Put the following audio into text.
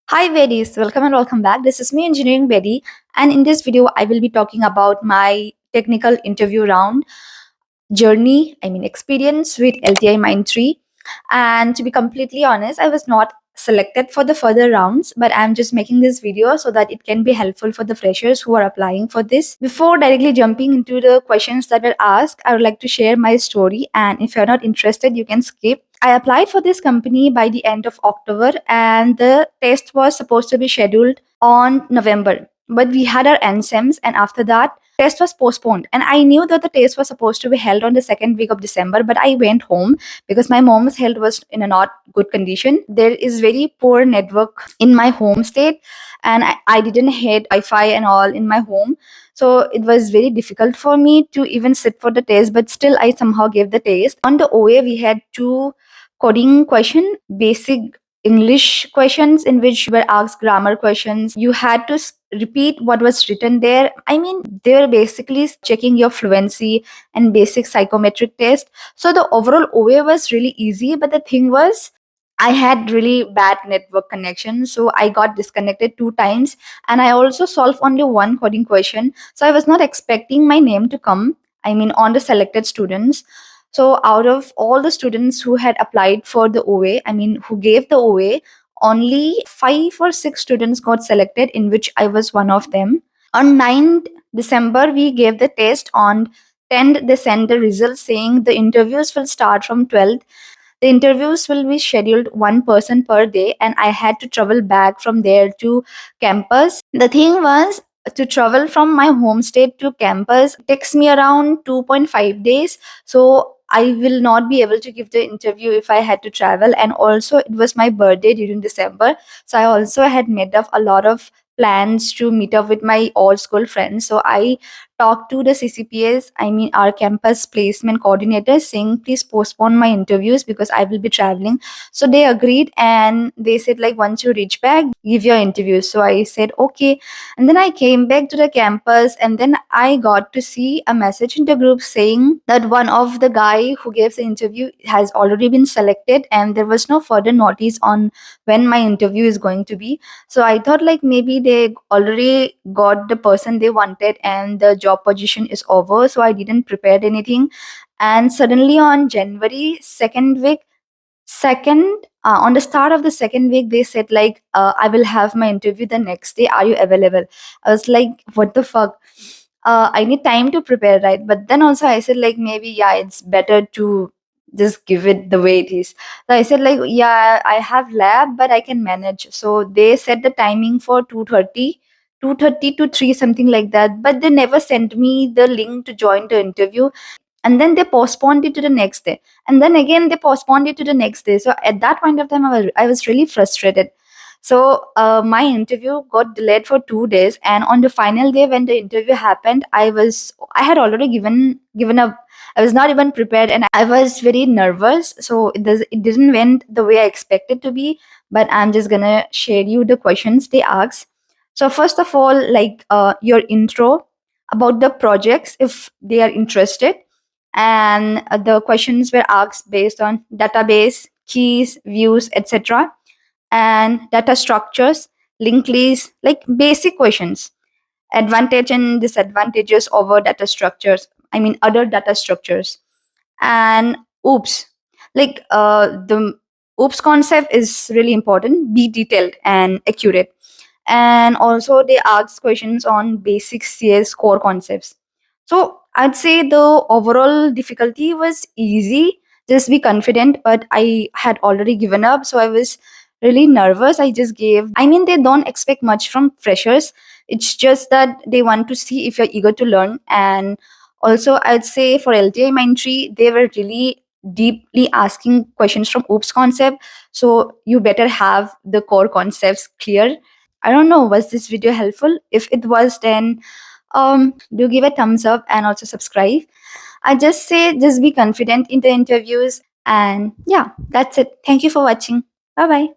Hi Vedis, welcome and welcome back. This is me, Engineering Betty, and in this video, I will be talking about my technical interview round experience with LTI Mindtree. And to be completely honest, I was not selected for the further rounds, but I'm just making this video so that it can be helpful for the freshers who are applying for this. Before directly jumping into the questions that were asked, I would like to share my story. And if you're not interested, you can skip. I applied for this company by the end of October, and the test was supposed to be scheduled on November. But we had our NSEMs, and after that, test was postponed. And I knew that the test was supposed to be held on the second week of December, but I went home because my mom's health was in a not good condition. There is very poor network in my home state, and I didn't have Wi-Fi and all in my home. So it was very difficult for me to even sit for the test, but still I somehow gave the test. On the OA, we had two coding question, basic English questions in which you were asked grammar questions. You had to repeat what was written there. They were basically checking your fluency and basic psychometric test. So the overall OA was really easy, but the thing was, I had really bad network connection, so I got disconnected two times, and I also solved only one coding question. So I was not expecting my name to come. On the selected students. So out of all the students who had applied for the OA, who gave the OA, only 5 or 6 students got selected, in which I was one of them. On 9th December, we gave the test. On 10th, they sent the results saying the interviews will start from 12th. The interviews will be scheduled one person per day, and I had to travel back from there to campus. The thing was, to travel from my home state to campus takes me around 2.5 days. So I will not be able to give the interview if I had to travel. And also, it was my birthday during December. So I also had made up a lot of plans to meet up with my old school friends. So I talked to the CCPS, our campus placement coordinator, saying, please postpone my interviews because I will be traveling. So they agreed, and they said, like, once you reach back, give your interviews. So I said, okay. And then I came back to the campus, and then I got to see a message in the group saying that one of the guy who gave the interview has already been selected, and there was no further notice on when my interview is going to be. So I thought, like, maybe they already got the person they wanted and the job position is over. So I didn't prepare anything. And suddenly on January 2nd week, on the start of the second week, they said, like, I will have my interview the next day. Are you available? I was like, what the fuck? I need time to prepare, right? But then also I said, like, maybe, yeah, it's better to just give it the way it is. So I said, like, yeah, I have lab, but I can manage. So they set the timing for 2:30 to 3, something like that. But they never sent me the link to join the interview. And then they postponed it to the next day, and then again they postponed it to the next day. So at that point of time, I was really frustrated. So my interview got delayed for 2 days, and on the final day when the interview happened, I had already given up. I was not even prepared, and I was very nervous. So it didn't went the way I expected to be. But I'm just gonna share you the questions they asked. So first of all, like, your intro about the projects if they are interested. And the questions were asked based on database, keys, views, etc., and data structures, linked lists, like basic questions, advantage and disadvantages over data structures, other data structures. And oops, like, the oops concept is really important, be detailed and accurate. And also they ask questions on basic CS core concepts. So I'd say the overall difficulty was easy, just be confident, but I had already given up, so I was really nervous. I just gave, they don't expect much from freshers. It's just that they want to see if you're eager to learn. And also, I'd say for LTI Mindtree, they were really deeply asking questions from oops concept. So you better have the core concepts clear. I don't know, was this video helpful? If it was, then do give a thumbs up and also subscribe. I just say, just be confident in the interviews. And yeah, that's it. Thank you for watching. Bye bye.